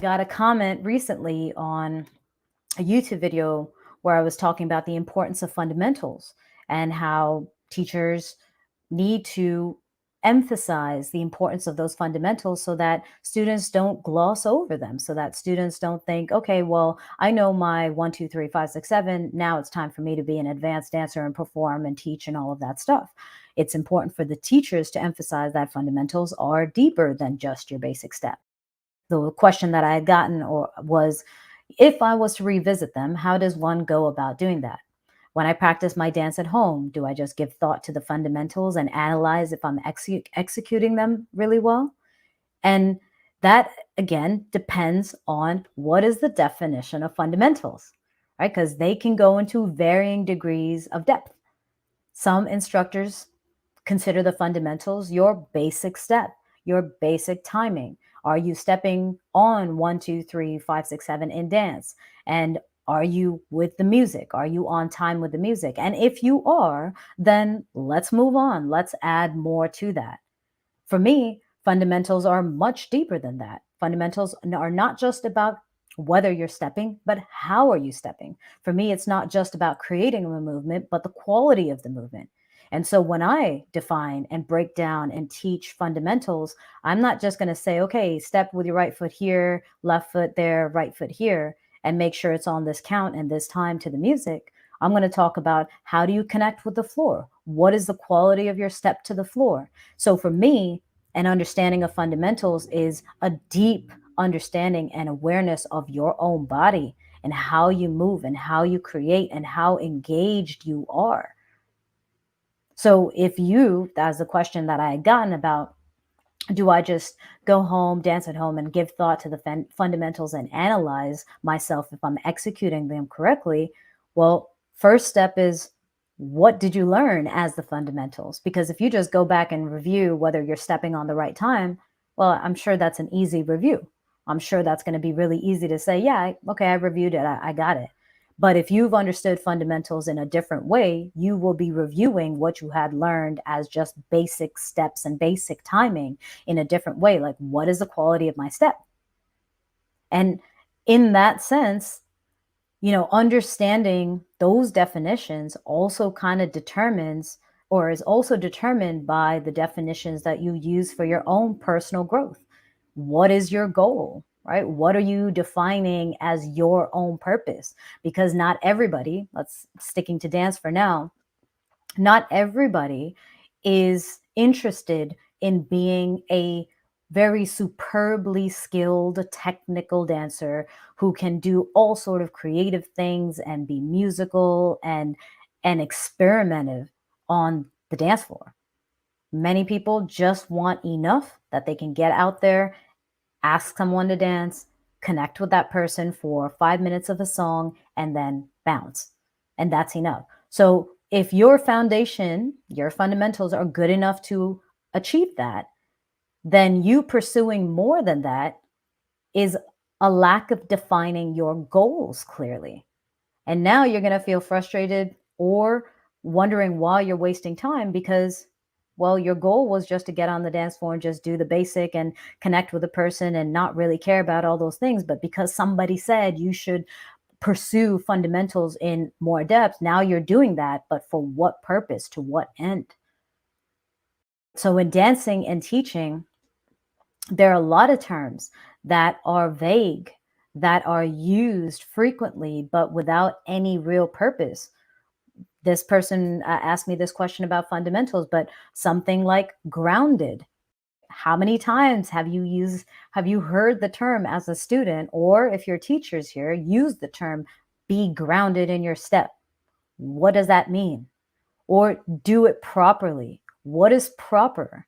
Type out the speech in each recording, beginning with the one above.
got a comment recently on a YouTube video where I was talking about the importance of fundamentals and how teachers need to emphasize the importance of those fundamentals so that students don't gloss over them, so that students don't think, okay, well, I know my 1, 2, 3, 5, 6, 7. Now it's time for me to be an advanced dancer and perform and teach and all of that stuff. It's important for the teachers to emphasize that fundamentals are deeper than just your basic step. The question that I had gotten was, if I was to revisit them, how does one go about doing that? When I practice my dance at home, do I just give thought to the fundamentals and analyze if I'm executing them really well? And that, again, depends on what is the definition of fundamentals, right? Because they can go into varying degrees of depth. Some instructors consider the fundamentals your basic step, your basic timing. Are you stepping on 1, 2, 3, 5, 6, 7 in dance? And are you with the music? Are you on time with the music? And if you are, then let's move on. Let's add more to that. For me, fundamentals are much deeper than that. Fundamentals are not just about whether you're stepping, but how are you stepping? For me, it's not just about creating a movement, but the quality of the movement. And so when I define and break down and teach fundamentals, I'm not just going to say, okay, step with your right foot here, left foot there, right foot here, and make sure it's on this count and this time to the music. I'm going to talk about, how do you connect with the floor? What is the quality of your step to the floor? So for me, an understanding of fundamentals is a deep understanding and awareness of your own body and how you move and how you create and how engaged you are. So if you, that's the question that I had gotten about, do I just go home, dance at home, and give thought to the fundamentals and analyze myself if I'm executing them correctly? Well, first step is, what did you learn as the fundamentals? Because if you just go back and review whether you're stepping on the right time, well, I'm sure that's an easy review. I'm sure that's going to be really easy to say, yeah, okay, I reviewed it, I got it. But if you've understood fundamentals in a different way, you will be reviewing what you had learned as just basic steps and basic timing in a different way. Like, what is the quality of my step? And in that sense, understanding those definitions also kind of determines, or is also determined by the definitions that you use for your own personal growth. What is your goal, right? What are you defining as your own purpose? Because not everybody, sticking to dance for now, not everybody is interested in being a very superbly skilled technical dancer who can do all sort of creative things and be musical and experimentative on the dance floor. Many people just want enough that they can get out there, ask someone to dance, connect with that person for 5 minutes of a song, and then bounce. And that's enough. So if your foundation, your fundamentals are good enough to achieve that, then you pursuing more than that is a lack of defining your goals clearly. And now you're going to feel frustrated or wondering why you're wasting time because, well, your goal was just to get on the dance floor and just do the basic and connect with the person and not really care about all those things. But because somebody said you should pursue fundamentals in more depth, now you're doing that. But for what purpose? To what end? So in dancing and teaching, there are a lot of terms that are vague, that are used frequently, but without any real purpose. This person asked me this question about fundamentals, but something like grounded. How many times have you heard the term as a student, or if your teachers here use the term, be grounded in your step? What does that mean? Or do it properly. What is proper?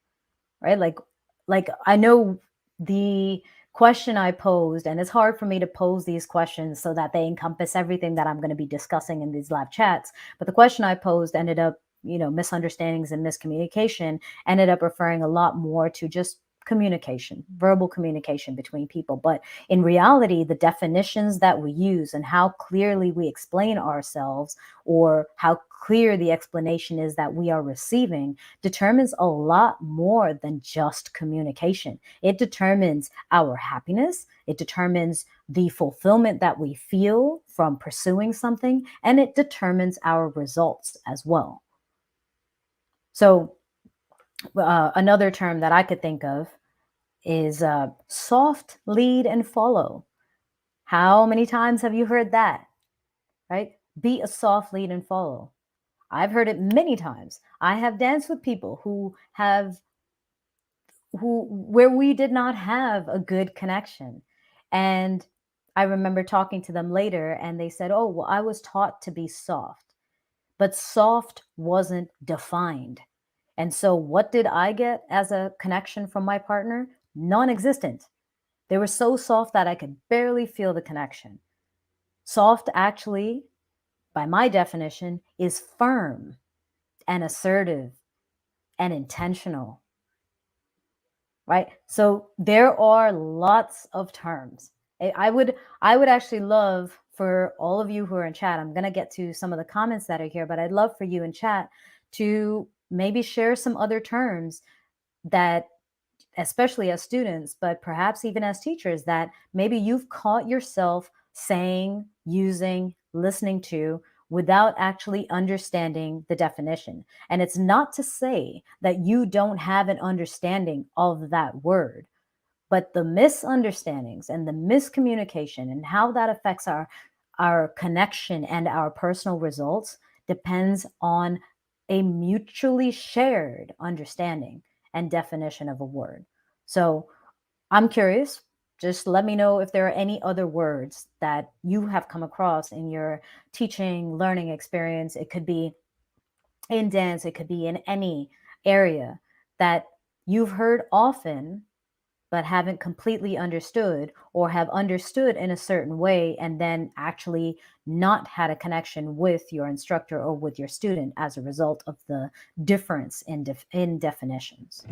Right? Like I know the question I posed, and it's hard for me to pose these questions so that they encompass everything that I'm going to be discussing in these live chats. But the question I posed ended up, misunderstandings and miscommunication ended up referring a lot more to just communication, verbal communication between people. But in reality, the definitions that we use and how clearly we explain ourselves, or how clear the explanation is that we are receiving, determines a lot more than just communication. It determines our happiness. It determines the fulfillment that we feel from pursuing something, and it determines our results as well. So, another term that I could think of is soft lead and follow. How many times have you heard that? Right? Be a soft lead and follow. I've heard it many times. I have danced with people where we did not have a good connection. And I remember talking to them later and they said, "Oh, well, I was taught to be soft." But soft wasn't defined. And so what did I get as a connection from my partner? Non-existent. They were so soft that I could barely feel the connection. Soft actually, by my definition, is firm and assertive and intentional, right? So there are lots of terms. I would actually love for all of you who are in chat, I'm going to get to some of the comments that are here, but I'd love for you in chat to maybe share some other terms that, especially as students, but perhaps even as teachers, that maybe you've caught yourself saying, using, listening to without actually understanding the definition. And it's not to say that you don't have an understanding of that word, but the misunderstandings and the miscommunication and how that affects our connection and our personal results depends on a mutually shared understanding and definition of a word. So I'm curious, just let me know if there are any other words that you have come across in your teaching, learning experience. It could be in dance, it could be in any area that you've heard often but haven't completely understood, or have understood in a certain way and then actually not had a connection with your instructor or with your student as a result of the difference in definitions.